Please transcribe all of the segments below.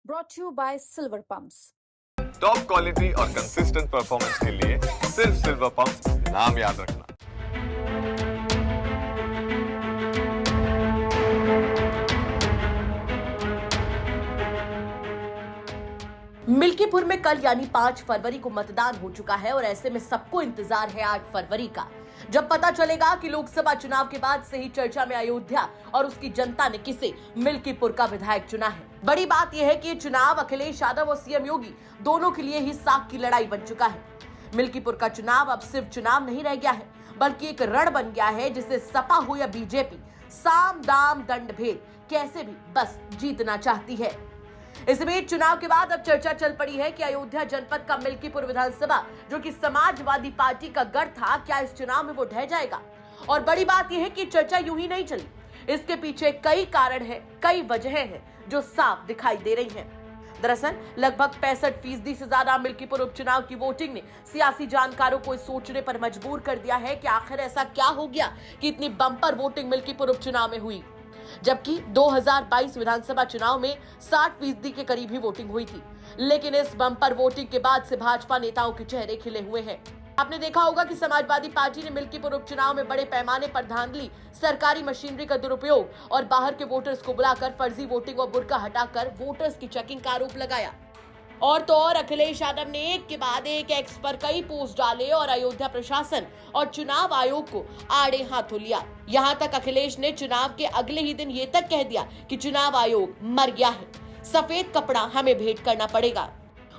brought to you by Silver Pumps. Top quality और consistent performance के लिए सिर्फ सिल्वर पंप्स नाम याद रखना। मिल्कीपुर में कल यानी 5 फरवरी को मतदान हो चुका है और ऐसे में सबको इंतजार है 8 फरवरी का, जब पता चलेगा कि लोकसभा चुनाव के बाद से ही चर्चा में अयोध्या और उसकी जनता ने किसे मिल्कीपुर का विधायक चुना है। बड़ी बात यह है कि ये चुनाव अखिलेश यादव और सीएम योगी दोनों के लिए ही साख की लड़ाई बन चुका है। मिल्कीपुर का चुनाव अब सिर्फ चुनाव नहीं रह गया है, बल्कि एक रण बन गया है जिसे सपा हो या बीजेपी, साम दाम दंड भेद कैसे भी बस जीतना चाहती है। इस बीच चुनाव के बाद अब चर्चा चल पड़ी है कि अयोध्या जनपद का मिल्कीपुर विधानसभा, जो कि समाजवादी पार्टी का गढ़ था, क्या इस चुनाव में वो ढह जाएगा। और बड़ी बात यह है कि चर्चा यूं ही नहीं चली, इसके पीछे कई कारण हैं, कई वजहें हैं जो साफ दिखाई दे रही हैं। दरअसल लगभग 65% से ज्यादा मिल्कीपुर उपचुनाव की वोटिंग ने सियासी जानकारों को सोचने पर मजबूर कर दिया है कि आखिर ऐसा क्या हो गया कि इतनी बम्पर वोटिंग मिल्कीपुर उपचुनाव में हुई, जबकि 2022 विधानसभा चुनाव में 60% के करीब ही वोटिंग हुई थी। लेकिन इस बम्पर वोटिंग के बाद से भाजपा नेताओं के चेहरे खिले हुए हैं। आपने देखा होगा कि समाजवादी पार्टी ने मिल्कीपुर उपचुनाव में बड़े पैमाने पर धांधली, सरकारी मशीनरी का दुरुपयोग और बाहर के वोटर्स को बुलाकर फर्जी वोटिंग और बुर्का हटाकर वोटर्स की चेकिंग का आरोप लगाया। और तो और अखिलेश यादव ने एक के बाद एक एक्स पर कई पोस्ट डाले और अयोध्या प्रशासन और चुनाव आयोग को आड़े हाथों लिया। यहां तक अखिलेश ने चुनाव के अगले ही दिन ये तक कह दिया कि चुनाव आयोग मर गया है, सफेद कपड़ा हमें भेंट करना पड़ेगा।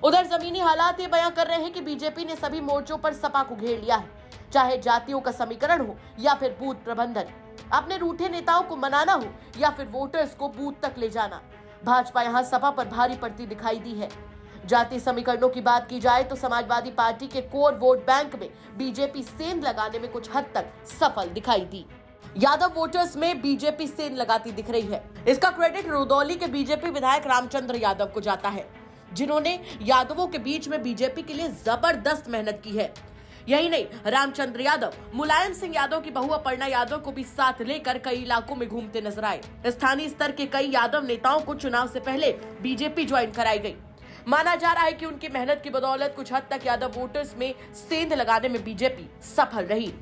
उधर जमीनी हालात ये बयां कर रहे हैं कि बीजेपी ने सभी मोर्चों पर सपा को घेर लिया है, चाहे जातियों का समीकरण हो या फिर बूथ प्रबंधन, अपने रूठे नेताओं को मनाना हो या फिर वोटर्स को बूथ तक ले जाना। भाजपा यहाँ सपा पर भारी पड़ती दिखाई दी है। जाति समीकरणों की बात की जाए तो समाजवादी पार्टी के कोर वोट बैंक में बीजेपी सेंध लगाने में कुछ हद तक सफल दिखाई दी। यादव वोटर्स में बीजेपी सेंध लगाती दिख रही है। इसका क्रेडिट रुदौली के बीजेपी विधायक रामचंद्र यादव को जाता है, जिन्होंने यादवों के बीच में बीजेपी के लिए जबरदस्त मेहनत की है। यही नहीं, रामचंद्र यादव मुलायम सिंह यादव की बहू अपर्णा यादव को भी साथ लेकर कई इलाकों में घूमते नजर आए। स्थानीय स्तर के कई यादव नेताओं को चुनाव से पहले बीजेपी ज्वाइन कराई गई। माना जा रहा है कि उनकी मेहनत की बदौलत कुछ हद तक यादव वोटर्स में सेंध लगाने में बीजेपी सफल रही।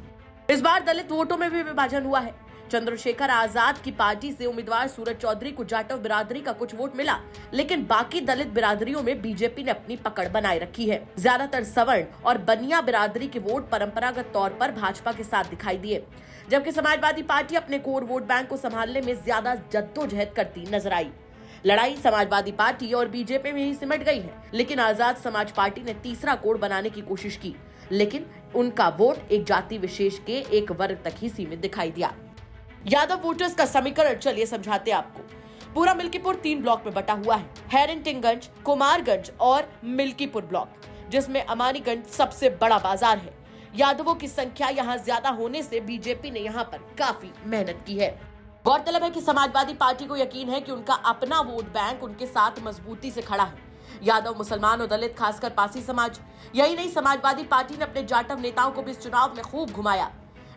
इस बार दलित वोटों में भी विभाजन हुआ है। चंद्रशेखर आजाद की पार्टी से उम्मीदवार सूरज चौधरी को जाटव बिरादरी का कुछ वोट मिला, लेकिन बाकी दलित बिरादरियों में बीजेपी ने अपनी पकड़ बनाए रखी है। ज्यादातर सवर्ण और बनिया बिरादरी के वोट परंपरागत तौर पर भाजपा के साथ दिखाई दिए, जबकि समाजवादी पार्टी अपने कोर वोट बैंक को संभालने में ज्यादा जद्दोजहद करती नजर आई। लड़ाई समाजवादी पार्टी और बीजेपी में ही सिमट गई है, लेकिन आजाद समाज पार्टी ने तीसरा कोड बनाने की कोशिश की, लेकिन उनका वोट एक जाति विशेष के एक वर्ग तक ही सीमित दिखाई दिया। यादव वोटर्स का समीकरण चलिए समझाते आपको। पूरा मिल्कीपुर 3 ब्लॉक में बटा हुआ है, हैरिंटिंगगंज, कुमारगंज और मिल्कीपुर ब्लॉक, जिसमें अमानीगंज सबसे बड़ा बाजार है। यादवों की संख्या यहाँ ज्यादा होने से बीजेपी ने यहाँ पर काफी मेहनत की है। गौरतलब है कि समाजवादी पार्टी को यकीन है कि उनका अपना वोट बैंक उनके साथ मजबूती से खड़ा है। यादव, मुसलमान और दलित, खासकर पासी समाज। यही नहीं, समाजवादी पार्टी ने अपने जाटव नेताओं को भी इस चुनाव में खूब घुमाया।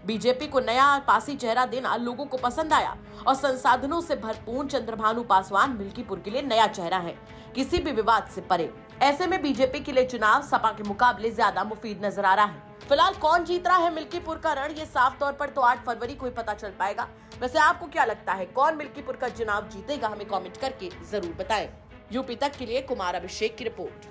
बीजेपी को नया पासी चेहरा देना लोगों को पसंद आया और संसाधनों से भरपूर चंद्रभानु पासवान मिल्कीपुर के लिए नया चेहरा है, किसी भी विवाद से परे। ऐसे में बीजेपी के लिए चुनाव सपा के मुकाबले ज्यादा मुफीद नजर आ रहा है। फिलहाल कौन जीत रहा है मिल्कीपुर का रण, ये साफ तौर पर तो 8 फरवरी को ही पता चल पाएगा। वैसे आपको क्या लगता है, कौन मिल्कीपुर का चुनाव जीतेगा? हमें कमेंट करके जरूर बताएं। यूपी तक के लिए कुमार अभिषेक की रिपोर्ट।